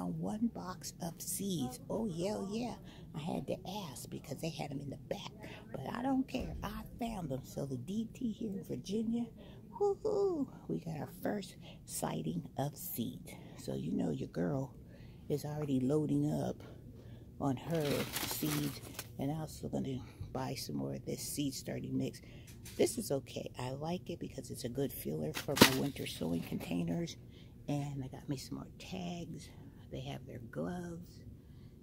found one box of seeds. Oh, yeah, yeah. I had to ask because they had them in the back. But I don't care. I found them. So the DT here in Virginia, woohoo, we got our first sighting of seeds. So you know your girl is already loading up on her seeds. And I'm also going to buy some more of this seed starting mix. This is okay. I like it because it's a good filler for my winter sowing containers. And I got me some more tags. They have their gloves.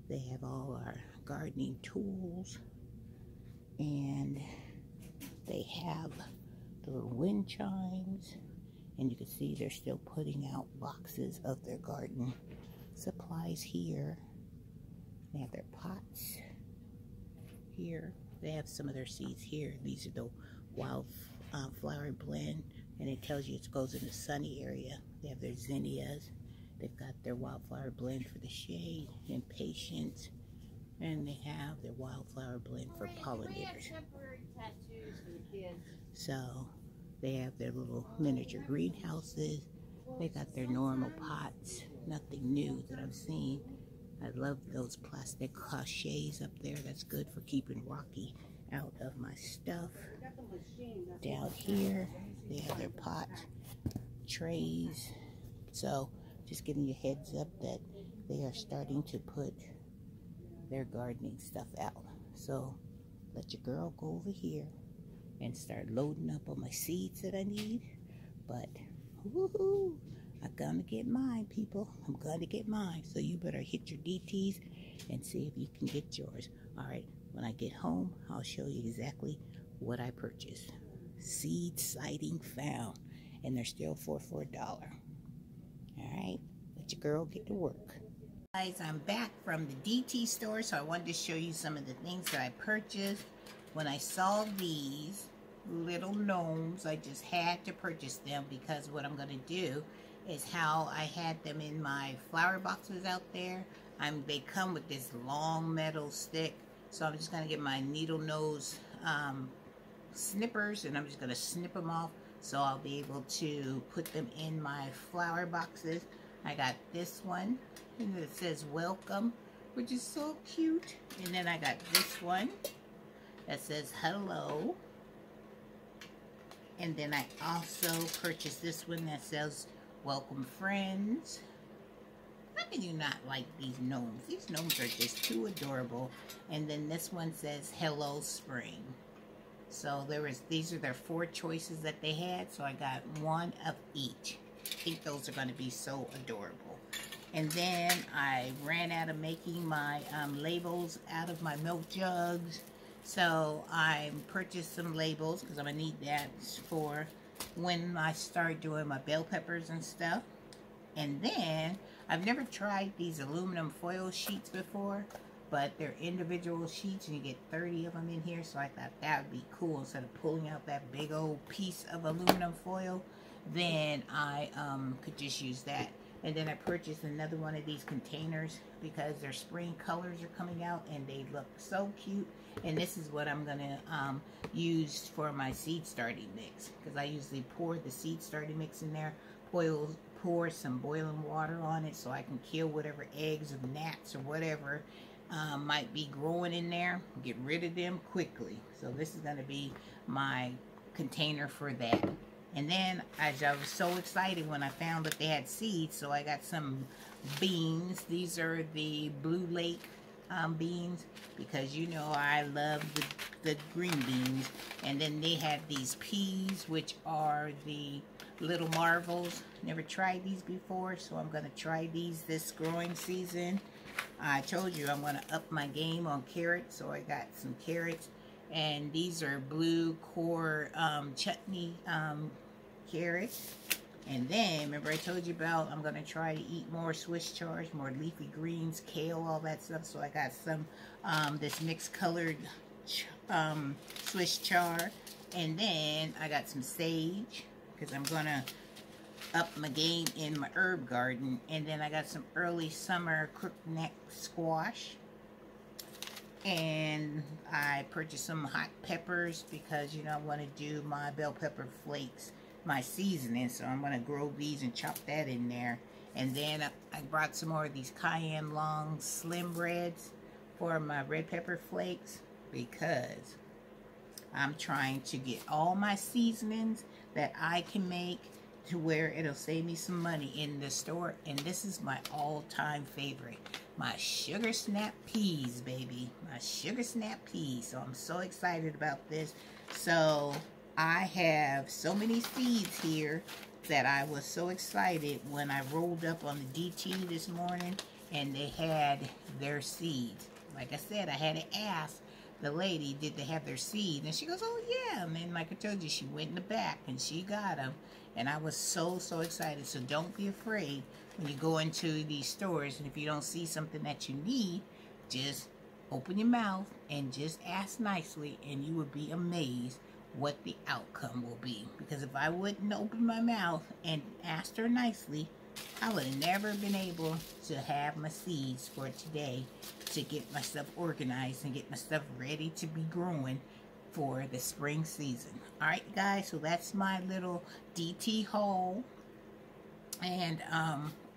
They have all our gardening tools. And they have the little wind chimes. And you can see they're still putting out boxes of their garden supplies here. They have their pots here. They have some of their seeds here. These are the wild flower blend, and it tells you it goes in the sunny area. They have their zinnias. They've got their wildflower blend for the shade and patience, and they have their wildflower blend for pollinators. So they have their little miniature greenhouses. They got their normal pots. Nothing new that I've seen. I love those plastic sachets up there. That's good for keeping Rocky out of my stuff. Down here, they have their pot trays. So just giving you a heads up that they are starting to put their gardening stuff out. So let your girl go over here and start loading up on my seeds that I need. But woohoo, I'm gonna get mine, people. I'm gonna get mine. So you better hit your DTs and see if you can get yours. All right, when I get home, I'll show you exactly what I purchased. Seed sighting found, and they're still for $1. All right, let your girl get to work. Guys, I'm back from the DT store, so I wanted to show you some of the things that I purchased. When I saw these little gnomes, I just had to purchase them because what I'm gonna do is how I had them in my flower boxes out there. They come with this long metal stick, so I'm just gonna get my needle nose snippers, and I'm just gonna snip them off so I'll be able to put them in my flower boxes. I got this one, and it says welcome, which is so cute. And then I got this one that says hello. And then I also purchased this one that says welcome friends. How can you not like these gnomes? These gnomes are just too adorable. And then this one says hello spring. So these are their 4 choices that they had, so I got one of each. I think those are going to be so adorable. And then I ran out of making my labels out of my milk jugs. So I purchased some labels because I'm going to need that for when I start doing my bell peppers and stuff. And then I've never tried these aluminum foil sheets before, but they're individual sheets and you get 30 of them in here. So I thought that would be cool. Instead of pulling out that big old piece of aluminum foil, then I could just use that. And then I purchased another one of these containers because their spring colors are coming out and they look so cute. And this is what I'm going to use for my seed starting mix, because I usually pour the seed starting mix in there, pour some boiling water on it so I can kill whatever eggs or gnats or whatever might be growing in there, get rid of them quickly. So this is going to be my container for that. And then I was so excited when I found that they had seeds, so I got some beans. These are the Blue Lake beans, because you know I love the green beans. And then they have these peas, which are the Little Marvels. Never tried these before, so I'm going to try these this growing season. I told you I'm going to up my game on carrots, so I got some carrots. And these are blue core chutney carrots. And then, remember I told you about I'm going to try to eat more Swiss chard, more leafy greens, kale, all that stuff. So I got some, this mixed colored Swiss chard. And then I got some sage, because I'm going to up my game in my herb garden. And then I got some early summer crookneck squash. And I purchased some hot peppers because, you know, I want to do my bell pepper flakes, my seasoning. So I'm going to grow these and chop that in there. And then I brought some more of these cayenne long slim breads for my red pepper flakes, because I'm trying to get all my seasonings that I can make to where it'll save me some money in the store. And this is my all-time favorite, my sugar snap peas, baby. My sugar snap peas. So I'm so excited about this. So I have so many seeds here that I was so excited when I rolled up on the DT this morning and they had their seeds. Like I said, I had to ask the lady, did they have their seed? And she goes, oh yeah. And then, like I told you, she went in the back and she got them. And I was so excited. So don't be afraid when you go into these stores, and if you don't see something that you need, just open your mouth and just ask nicely, and you will be amazed what the outcome will be. Because if I wouldn't open my mouth and ask her nicely, I would have never been able to have my seeds for today to get my stuff organized and get my stuff ready to be growing for the spring season. Alright guys, so that's my little DT haul. And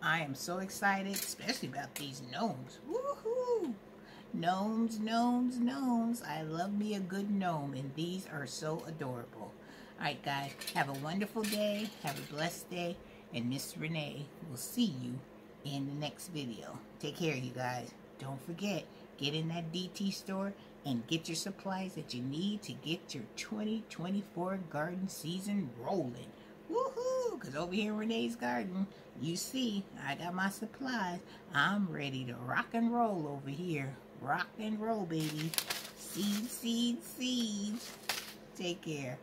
I am so excited, especially about these gnomes. Woohoo! Gnomes, gnomes, gnomes. I love me a good gnome, and these are so adorable. Alright guys, have a wonderful day, have a blessed day, and Miss Renee will see you in the next video. Take care, you guys. Don't forget, get in that DT store and get your supplies that you need to get your 2024 garden season rolling. Woohoo! Because over here in Renee's garden, you see, I got my supplies. I'm ready to rock and roll over here. Rock and roll, baby. Seeds, seeds, seeds. Take care.